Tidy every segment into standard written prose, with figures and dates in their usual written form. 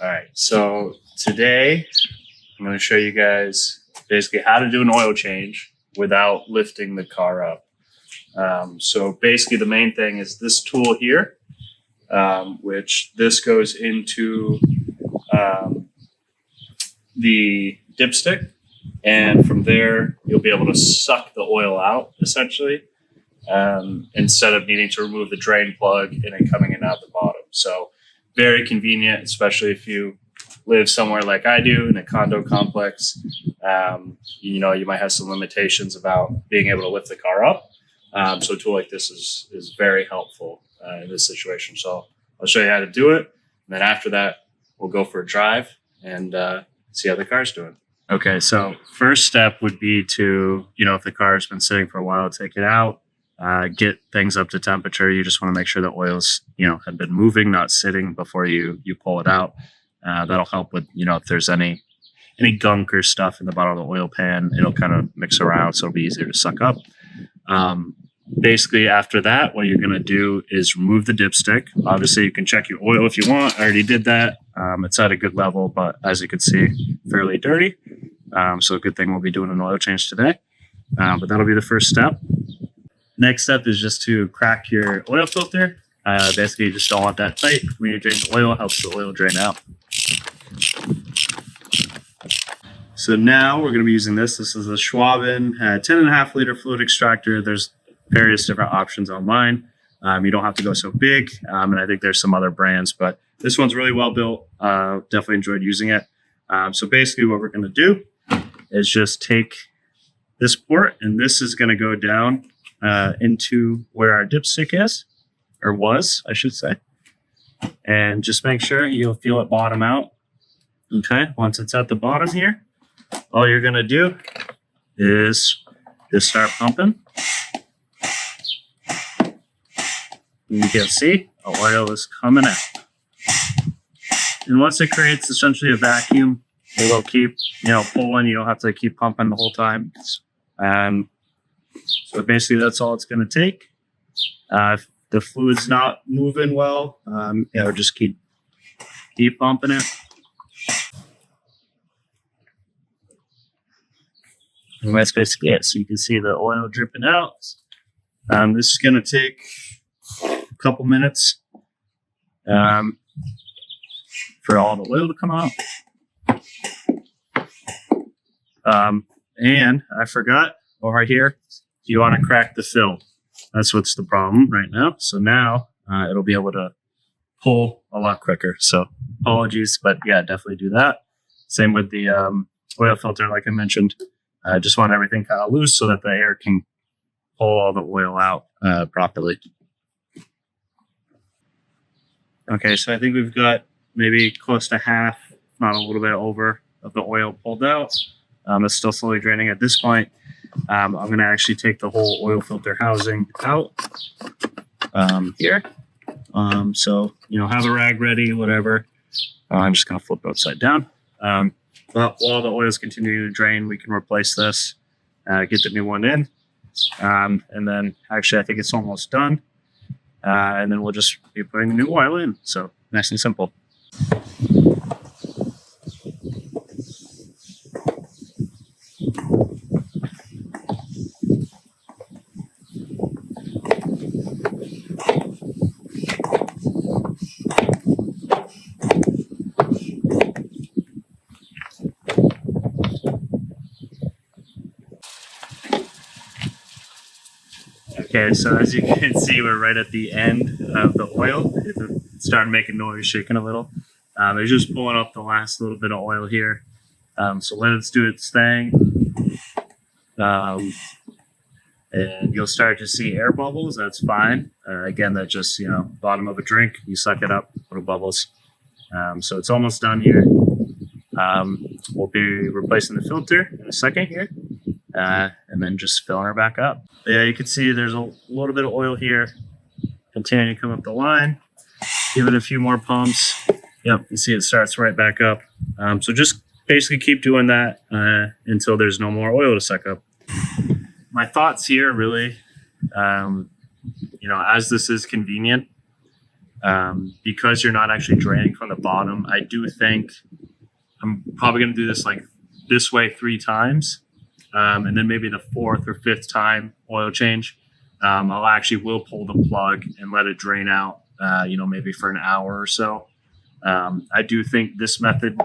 All right, so today I'm going to show you guys basically how to do an oil change without lifting the car up. So basically the main thing is this tool here, which this goes into the dipstick, and from there you'll be able to suck the oil out essentially, instead of needing to remove the drain plug and it coming in out the bottom. So very convenient, especially if you live somewhere like I do in a condo complex. You might have some limitations about being able to lift the car up. So a tool like this is very helpful in this situation. So I'll show you how to do it. And then after that, we'll go for a drive and see how the car's doing. Okay, so first step would be to, if the car has been sitting for a while, take it out, get things up to temperature. You just want to make sure the oils, have been moving, not sitting before you pull it out. That'll help with, if there's any gunk or stuff in the bottom of the oil pan, it'll kind of mix around, so it'll be easier to suck up. Basically, after that, what you're going to do is remove the dipstick. Obviously, you can check your oil if you want. I already did that. It's at a good level, but as you can see, fairly dirty. So a good thing we'll be doing an oil change today. But that'll be the first step. Next step is just to crack your oil filter. Basically, you just don't want that tight. When you drain the oil, it helps the oil drain out. So now we're going to be using this. This is a Schwaben 10.5 liter fluid extractor. There's various different options online. You don't have to go so big. And I think there's some other brands, but this one's really well built. Definitely enjoyed using it. So basically what we're going to do is just take this port, and this is going to go down into where our dipstick is, or was, I should say. And just make sure you'll feel it bottom out. Okay, once it's at the bottom here, all you're going to do is just start pumping. You can see the oil is coming out. And once it creates essentially a vacuum, it will keep, pulling. You don't have to keep pumping the whole time. So basically that's all it's going to take. If the fluid's not moving well, just keep pumping it. And that's basically it. So you can see the oil dripping out. This is going to take a couple minutes for all the oil to come out. And I forgot over here, you want to crack the fill. That's what's the problem right now. So now it'll be able to pull a lot quicker. So apologies, but yeah, definitely do that. Same with the oil filter, like I mentioned. I just want everything kind of loose so that the air can pull all the oil out properly. Okay, so I think we've got maybe close to half, not a little bit over, of the oil pulled out. It's still slowly draining at this point. I'm going to actually take the whole oil filter housing out here. So, have a rag ready, whatever. I'm just going to flip it upside down. But while the oil is continuing to drain, we can replace this, get the new one in. And then actually, I think it's almost done. And then we'll just be putting the new oil in. So nice and simple. Okay, so as you can see, we're right at the end of the oil. It's starting making noise, shaking a little. It's just pulling up the last little bit of oil here. So let it do its thing. And you'll start to see air bubbles. That's fine. Again, that's just, bottom of a drink. You suck it up, little bubbles. So it's almost done here. We'll be replacing the filter in a second here. And then just filling her back up. Yeah, you can see there's a little bit of oil here. Continuing to come up the line. Give it a few more pumps. Yep, you see it starts right back up. So just basically keep doing that until there's no more oil to suck up. My thoughts here really, as this is convenient, Because you're not actually draining from the bottom, I do think I'm probably going to do this like this way 3 times. And then maybe the 4th or 5th time oil change, I'll actually will pull the plug and let it drain out, maybe for an hour or so. I do think this method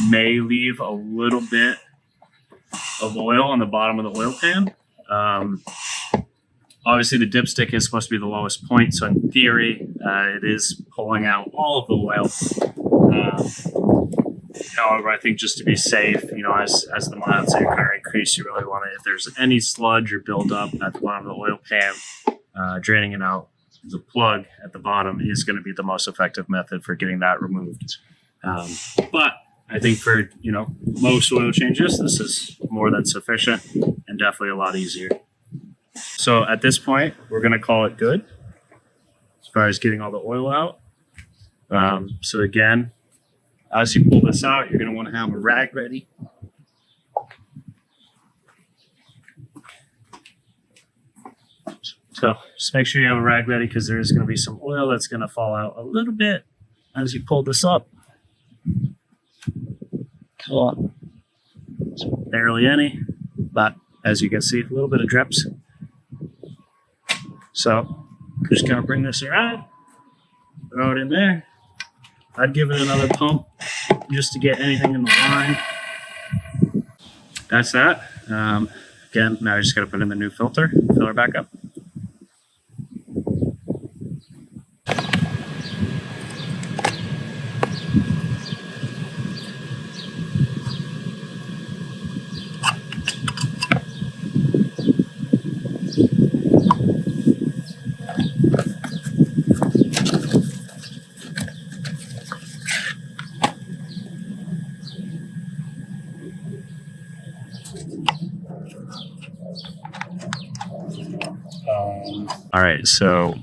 may leave a little bit of oil on the bottom of the oil pan. Obviously, the dipstick is supposed to be the lowest point, so in theory, it is pulling out all of the oil. However, I think just to be safe, as the miles of your car increase, you really want to, if there's any sludge or buildup at the bottom of the oil pan, draining it out the plug at the bottom is going to be the most effective method for getting that removed. But I think for, most oil changes, this is more than sufficient and definitely a lot easier. So at this point, we're going to call it good as far as getting all the oil out. So again, as you pull this out, you're going to want to have a rag ready. So just make sure you have a rag ready because there is going to be some oil that's going to fall out a little bit as you pull this up. Come on. It's barely any, but as you can see, a little bit of drips. So just going to bring this around, throw it in there. I'd give it another pump just to get anything in the line. That's that. Again, now I just got to put in the new filter, fill her back up. All right, so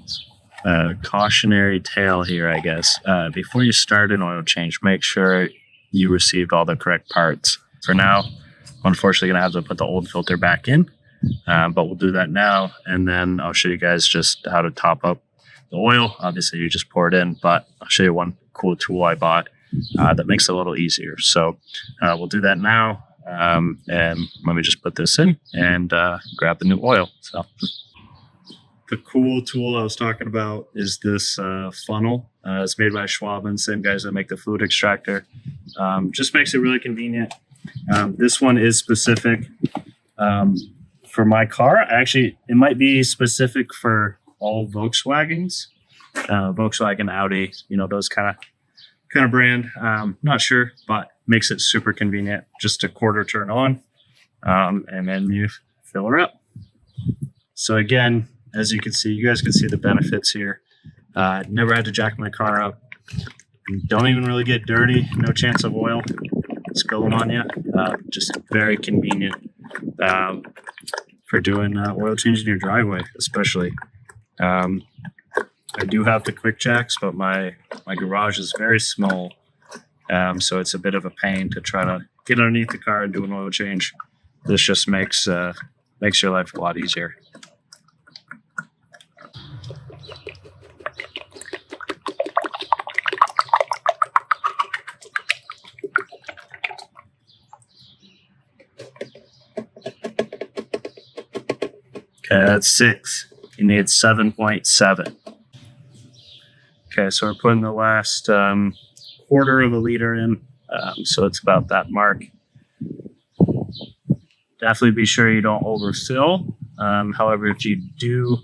cautionary tale here, I guess. Before you start an oil change, make sure you received all the correct parts. For now, I'm unfortunately going to have to put the old filter back in, but we'll do that now, and then I'll show you guys just how to top up the oil. Obviously, you just pour it in, but I'll show you one cool tool I bought that makes it a little easier. So we'll do that now, and let me just put this in and grab the new oil. So. The cool tool I was talking about is this funnel. It's made by Schwaben, same guys that make the fluid extractor. Just makes it really convenient. This one is specific for my car. Actually, it might be specific for all Volkswagens, Volkswagen, Audi, those kind of brand. Not sure, but makes it super convenient. Just a quarter turn on, and then you fill her up. So again, as you can see, you guys can see the benefits here. Never had to jack my car up. Don't even really get dirty. No chance of oil spilling on you. Just very convenient for doing oil change in your driveway, especially. I do have the quick jacks, but my garage is very small, so it's a bit of a pain to try to get underneath the car and do an oil change. This just makes your life a lot easier. Okay, that's 6. You need 7.7. Okay, so we're putting the last quarter of a liter in, so it's about that mark. Definitely be sure you don't overfill. However, if you do,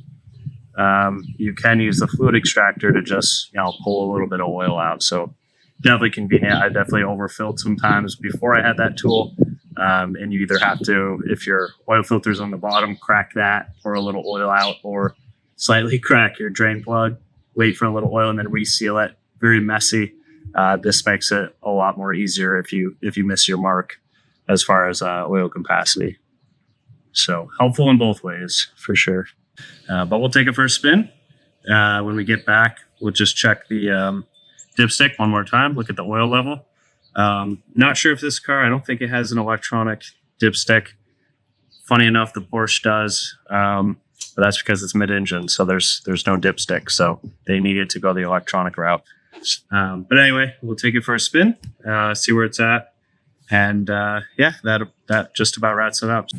you can use the fluid extractor to just pull a little bit of oil out. So definitely convenient. I definitely overfilled sometimes before I had that tool. And you either have to, if your oil filter's on the bottom, crack that, pour a little oil out, or slightly crack your drain plug, wait for a little oil, and then reseal it. Very messy. This makes it a lot more easier if you miss your mark as far as oil capacity. So helpful in both ways, for sure. But we'll take it for a spin. When we get back, we'll just check the dipstick one more time, look at the oil level. Not sure if this car, I don't think it has an electronic dipstick. Funny enough, the Porsche does. but that's because it's mid-engine, so there's no dipstick, so they needed to go the electronic route. But anyway, we'll take it for a spin, see where it's at, and yeah, that just about wraps it up.